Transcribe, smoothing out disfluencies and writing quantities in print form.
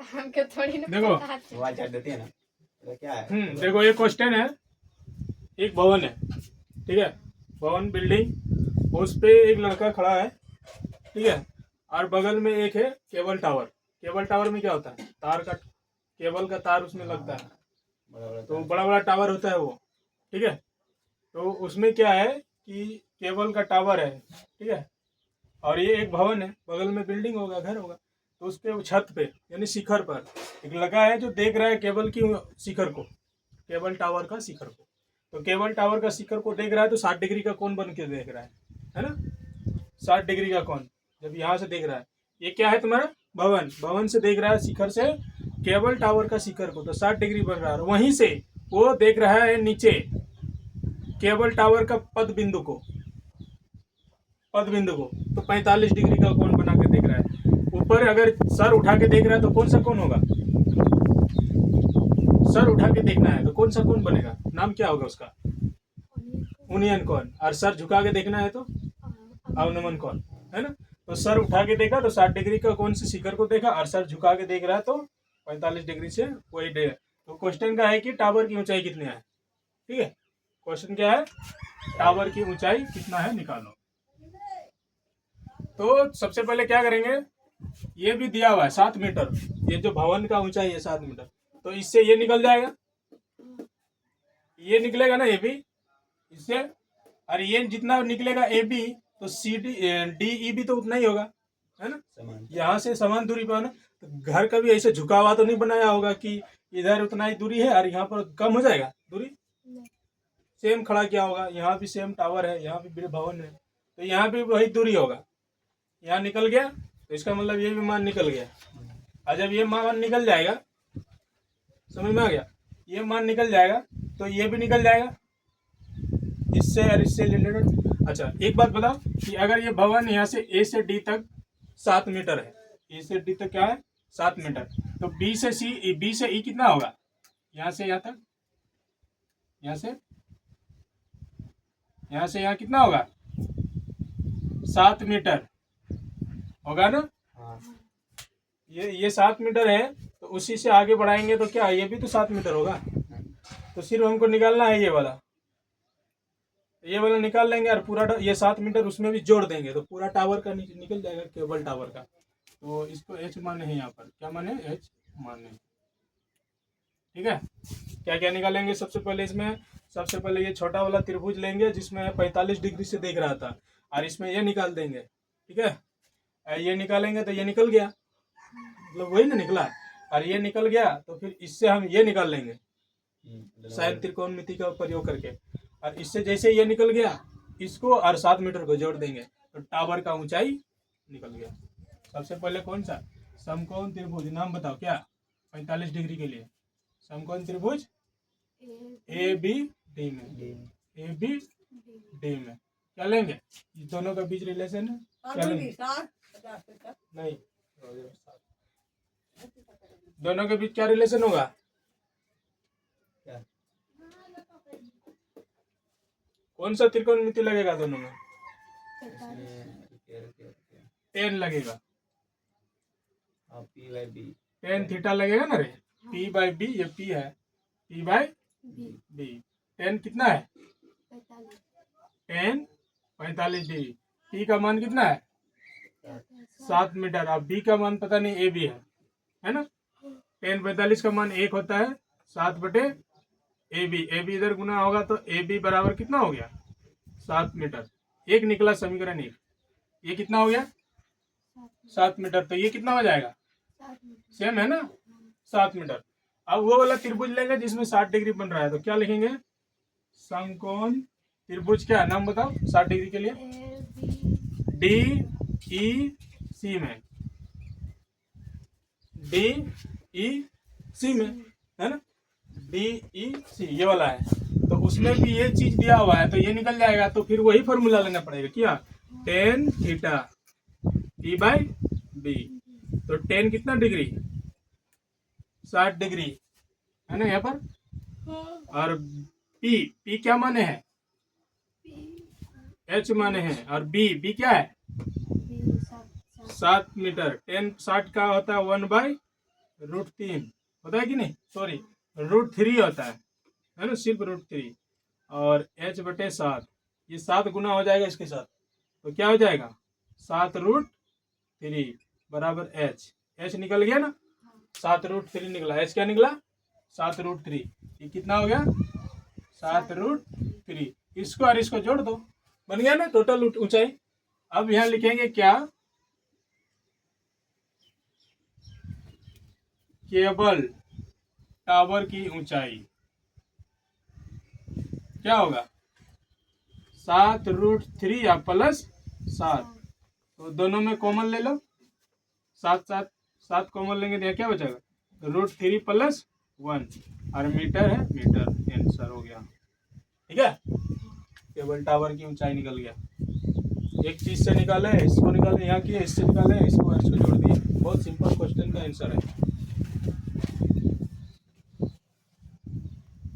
हमको थोड़ी ना देखो पता है। आवाज हट देती है ना, तो क्या है? देखो ये क्वेश्चन है, एक भवन है, ठीक है, भवन बिल्डिंग, उस पे एक लड़का खड़ा है, ठीक है, और बगल में एक है केबल टावर। केबल टावर में क्या होता है, तार का, केबल का तार उसमें लगता है, बड़ा तो बड़ा बड़ा टावर होता है वो, ठीक है। तो उसमें क्या है कि केबल का टावर है, ठीक है, और ये एक भवन है, बगल में बिल्डिंग होगा, घर होगा, तो उस पे छत पे यानी शिखर पर एक लड़का है जो देख रहा है केबल की शिखर को, केबल टावर का शिखर को। तो केबल टावर का शिखर को देख रहा है तो 60 डिग्री का कोण बन के देख रहा है ना, 60 डिग्री का कोण जब यहाँ से देख रहा है। ये क्या है तुम्हारा भवन, भवन से देख रहा है शिखर से केबल टावर का शिखर को, तो 60 डिग्री बन रहा है। वहीं से वो देख रहा है नीचे केबल टावर का पद बिंदु को, तो 45 डिग्री का कोण बना के देख रहा है। ऊपर अगर सर उठा के देख रहा है तो कौन सा कोण होगा, सर उठा के देखना है तो कौन सा कोण बनेगा, नाम क्या होगा उसका, उनियन कोण। और सर झुका के देखना है तो अवनमन कोण, है ना। तो सर उठा के देखा तो 60 डिग्री का कोण से शिखर को देखा, और सर झुका के देख रहा है तो 45 डिग्री से वही डे। तो क्वेश्चन का है कि टावर की ऊंचाई कितनी है, ठीक है, क्वेश्चन क्या है, टावर की ऊंचाई कितना है निकालो। तो सबसे पहले क्या करेंगे, ये भी दिया हुआ है 7 मीटर, ये जो भवन का ऊंचाई है 7 मीटर, तो इससे ये निकल जाएगा, ये निकलेगा ना ए बी इससे, और ये जितना निकलेगा ए बी तो सी डी डी ई भी तो उतना ही होगा, है ना, समान। यहाँ से समान दूरी पर ना। तो घर का भी ऐसे झुका हुआ तो नहीं बनाया होगा कि इधर उतना ही दूरी है और यहाँ पर कम हो जाएगा दूरी, सेम खड़ा किया होगा। यहाँ भी सेम टावर है, यहाँ भी भवन है, तो यहाँ भी वही दूरी होगा। यहाँ निकल गया तो इसका मतलब ये भी मान निकल गया, और जब ये मान निकल जाएगा, समझ में आ गया, ये मान निकल जाएगा तो ये भी निकल जाएगा इससे और इससे रिलेटेड। अच्छा एक बात बताओ कि अगर ये भवन यहाँ से ए से डी तक 7 मीटर है, ए से डी तक क्या है 7 मीटर, तो बी से सी, बी से ई कितना होगा, यहाँ से यहाँ तक, यहाँ से यहाँ कितना होगा 7 मीटर होगा ना। हाँ। ये 7 मीटर है, तो उसी से आगे बढ़ाएंगे तो क्या ये भी तो 7 मीटर होगा। तो सिर्फ हमको निकालना है ये वाला निकाल लेंगे, और पूरा ये 7 मीटर उसमें भी जोड़ देंगे तो पूरा टावर का निकल जाएगा, केबल टावर का। तो इसको एच माने हैं, यहाँ पर क्या माने, एच माने, ठीक है। क्या क्या निकालेंगे, सबसे पहले इसमें, सबसे पहले ये छोटा वाला त्रिभुज लेंगे जिसमें 45 डिग्री से देख रहा था, और इसमें ये निकाल देंगे, ठीक है। ये निकालेंगे तो ये निकल गया, मतलब वही ना निकला, और ये निकल गया तो फिर इससे हम ये निकाल लेंगे शायद त्रिकोणमिति का प्रयोग करके, और इससे जैसे ये निकल गया इसको और 7 मीटर को जोड़ देंगे तो टावर का ऊंचाई निकल गया। सबसे पहले कौन सा, समकोण त्रिभुज, नाम बताओ क्या, 45 डिग्री के लिए समकोण त्रिभुज ए बी डी में, ए बी डी में क्या लेंगे, ये दोनों का बीच रिलेशन है, क्या लेंगे, नहीं, दोनों के बीच क्या रिलेशन होगा, कौन सा त्रिकोणमिति लगेगा दोनों में, 10 लगेगा, पी बाई बी, 10 थीटा लगेगा ना रे, पी बाई बी, ये पी है, पी बाई बी, 10 कितना है 10 45 डिग्री, पी का मान कितना है 7 मीटर, अब बी का मान पता नहीं, ए बी है ना, 10 45 का मान 1 होता है 7 बटे ए बी इधर गुना होगा तो ए बी बराबर कितना हो गया 7 मीटर, एक निकला समीकरण 1, ये कितना हो गया 7 मीटर, तो ये कितना हो जाएगा सेम है ना 7 मीटर। अब वो वाला त्रिभुज लेंगे जिसमें 60 डिग्री बन रहा है, तो क्या लिखेंगे, समकोण त्रिभुज, क्या नाम बताओ 60 डिग्री के लिए, डी ई सी में, डी ई सी में, है ना, डी ई सी ये वाला है, तो उसमें भी ये चीज दिया हुआ है तो ये निकल जाएगा, तो फिर वही फॉर्मूला लेना पड़ेगा, क्या 10 थीटा पी बाई बी, तो 10 कितना डिग्री 60 डिग्री है ना यहाँ पर, और पी क्या माने हैं, एच माने हैं, और बी क्या है 7 मीटर, 10 60 का होता है 1/7, √3 होता है कि नहीं, सॉरी √3 होता है ना, सिर्फ √3 और h/7, ये 7 गुना हो जाएगा इसके साथ, तो क्या हो जाएगा 7√3 बराबर h निकल गया ना, 7√3 निकला, h क्या निकला 7√3, ये कितना हो गया 7√3, इसको और इसको जोड़ दो, बन गया ना टोटल ऊंचाई। अब यहाँ लिखेंगे क्या, केबल टावर की ऊंचाई क्या होगा 7√3 या +7, तो दोनों में कॉमन ले लो, 7 कॉमन लेंगे तो क्या बचेगा √3 + 1 और मीटर है मीटर, आंसर हो गया। ठीक है, केबल टावर की ऊंचाई निकल गया, एक चीज से निकाले इसको निकाले, यहाँ की इससे निकाले इसको जोड़ दिए, बहुत सिंपल क्वेश्चन का आंसर है।